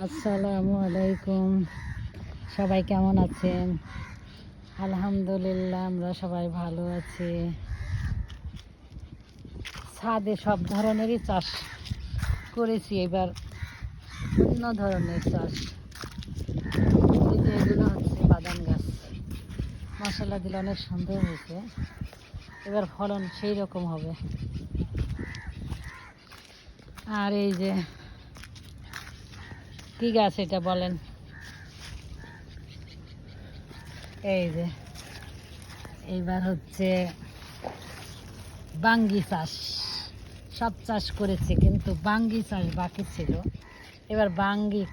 আসসালামু আলাইকুম। সবাই কেমন আছেন? আলহামদুলিল্লাহ, আমরা সবাই ভালো আছি। ছাদে সব ধরনেরই চাষ করেছি, এবার অন্য ধরনের চাষ। এই যে এগুলো হচ্ছে বাদাম গাছ, মশলা দিলে অনেক সুন্দর হয়েছে। এবার ফলন সেই রকম হবে। আর এই যে কি গাছ এটা বলেন? এই যে এইবার হচ্ছে বাঙ্গি চাষ। সব চাষ করেছি, কিন্তু বাঙ্গি চাষ বাকি ছিল। এবার বাঙ্গি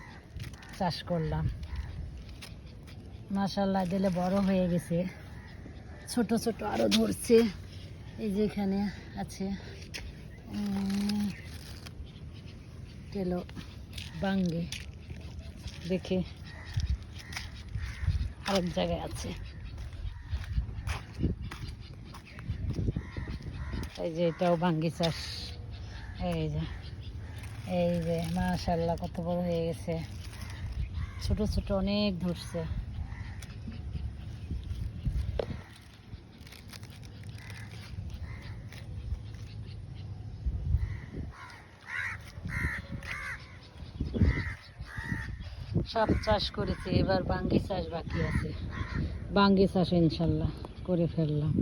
চাষ করলাম। মাশাআল্লাহ, দিলে বড় হয়ে গেছে, ছোট ছোট আরো ধরছে। এই যে এখানে আছে বাঙ্গি, দেখে আরেক জায়গায় আছে। এই যে এটাও বাঙ্গি চাষ। এই যে মাশাআল্লাহ, কত বড় হয়ে গেছে, ছোট ছোট অনেক ধরছে। সব চাষ করেছি, এবার বাঙ্গি চাষ বাকি আছে। বাঙ্গি চাষ ইনশাল্লাহ করে ফেললাম।